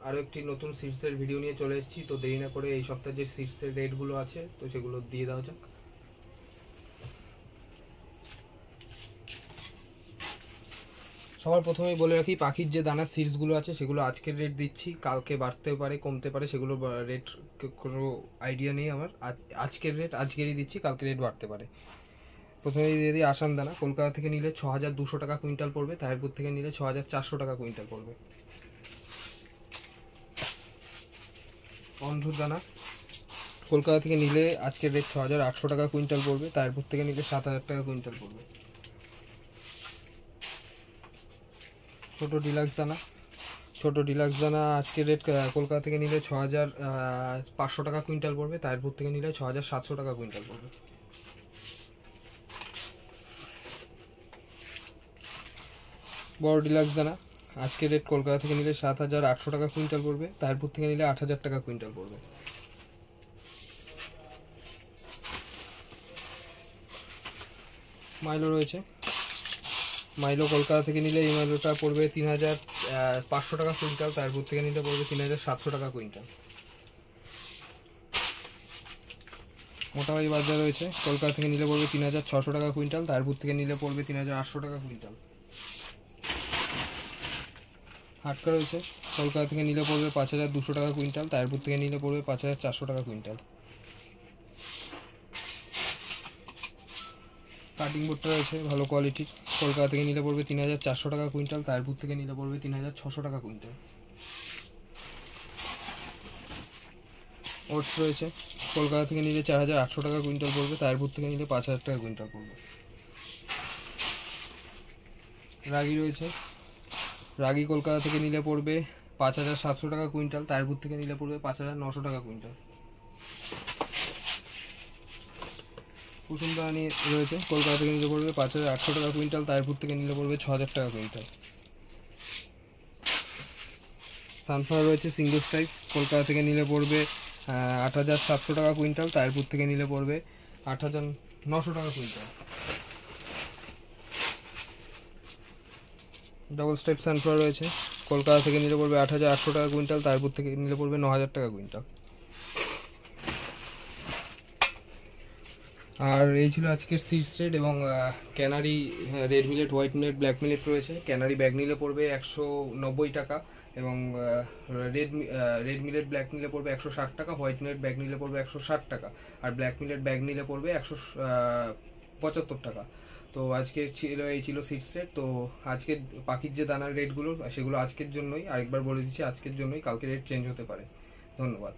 আরও একটি নতুন সিটসের ভিডিও নিয়ে চলে এসেছি। তো দেরি না করে এই সপ্তাহে যে সিটসের রেটগুলো আছে তো সেগুলো দিয়ে দেওয়া যাক। সবার প্রথমেই বলে রাখি, পাখির যে দানার সিটসগুলো আছে সেগুলো আজকের রেট দিচ্ছি, কালকে বাড়তে পারে কমতে পারে, সেগুলো রেট কোনো আইডিয়া নেই আমার। আজকের রেট আজকেরই দিচ্ছি, কালকে রেট বাড়তে পারে। প্রথমে দিয়ে দিই আসাম দানা। কলকাতা থেকে নিলে 6200 টাকা কুইন্টাল পড়বে, তাহিরপুর থেকে নিলে 6400 টাকা কুইন্টাল পড়বে। অন্ধুর দানা কলকাতা থেকে নিলে আজকের রেট 6800 টাকা কুইন্টাল পড়বে, তাহিরপুর থেকে নিলে 7000 টাকা কুইন্টাল পড়বে। ছোট ডিলাক্স দানা আজকের রেট কলকাতা থেকে নিলে 6500 টাকা কুইন্টাল পড়বে, তাহিরপুর থেকে নিলে 6700 টাকা কুইন্টাল পড়বে। বড় ডিলাক্স দানা আজকের রেট কলকাতা থেকে নিলে 7800 টাকা কুইন্টাল পড়বে, তাহিরপুর থেকে নিলে 8000 টাকা কুইন্টাল পড়বে। মাইলো রয়েছে। মাইলো কলকাতা থেকে নিলে এই মাইলোটা পড়বে 3500 টাকা কুইন্টাল, তাহিরপুর থেকে নিলে পড়বে 3700 টাকা কুইন্টাল। মোটাবাড়ি বাজার রয়েছে। কলকাতা থেকে নিলে পড়বে 3600 টাকা কুইন্টাল, তাহিরপুর থেকে নিলে পড়বে 3800 টাকা কুইন্টাল। হাটকা রয়েছে। কলকাতা থেকে নিলে পড়বে 5200 টাকা কুইন্টাল, তাহিরপুর থেকে নিলে পড়বে 5400 টাকা কুইন্টাল। কাটিং বোর্ডটা রয়েছে ভালো কোয়ালিটির। কলকাতা থেকে নিলে পড়বে 3400 টাকা কুইন্টাল, তাহিরপুর থেকে নিলে পড়বে 3600 টাকা কুইন্টাল। ওটস রয়েছে। কলকাতা থেকে নিলে 4800 টাকা কুইন্টাল পড়বে, তাহিরপুর থেকে নিলে 5000 টাকা কুইন্টাল পড়বে। রাগি রয়েছে। রাগি কলকাতা থেকে নিলে পড়বে 5700 টাকা কুইন্টাল, তাহিরপুর থেকে নিলে পড়বে 5900 টাকা কুইন্টাল। কুসুম দানা নিয়ে রয়েছে। কলকাতা থেকে নিলে পড়বে 5800 টাকা কুইন্টাল, তাহিরপুর থেকে নিলে পড়বে 6000 টাকা কুইন্টাল। সানফ্লাওয়ার রয়েছে সিঙ্গেল স্ট্রাইপ। কলকাতা থেকে নিলে পড়বে 8700 টাকা কুইন্টাল, তাহিরপুর থেকে নিলে পড়বে 8900 টাকা কুইন্টাল। ডবল স্ট্রাইপ সানফ্লাওয়ার রয়েছে। কলকাতা থেকে নিলে পড়বে 8800 টাকা কুইন্টাল, তাহিরপুর থেকে নিলে পড়বে 9000 টাকা কুইন্টাল। আর এই ছিল আজকের সিডস রেট। এবং canary red millet, white millet, black millet রয়েছে। ক্যানারি ব্যাগ নিলে পড়বে 190 টাকা, এবং রেড মিলেট ব্ল্যাক নিলে পড়বে 160 টাকা, হোয়াইট মিলেট ব্যাগ নিলে পড়বে 160 টাকা, আর ব্ল্যাক মিলেট ব্যাগ নিলে পড়বে 175 টাকা। তো আজকে এই ছিল সিডস রেট। তো আজকের পাখির যে দানার রেটগুলো সেগুলো আজকের জন্যই, আরেকবার বলে দিচ্ছি আজকের জন্যই, কালকে রেট চেঞ্জ হতে পারে। ধন্যবাদ।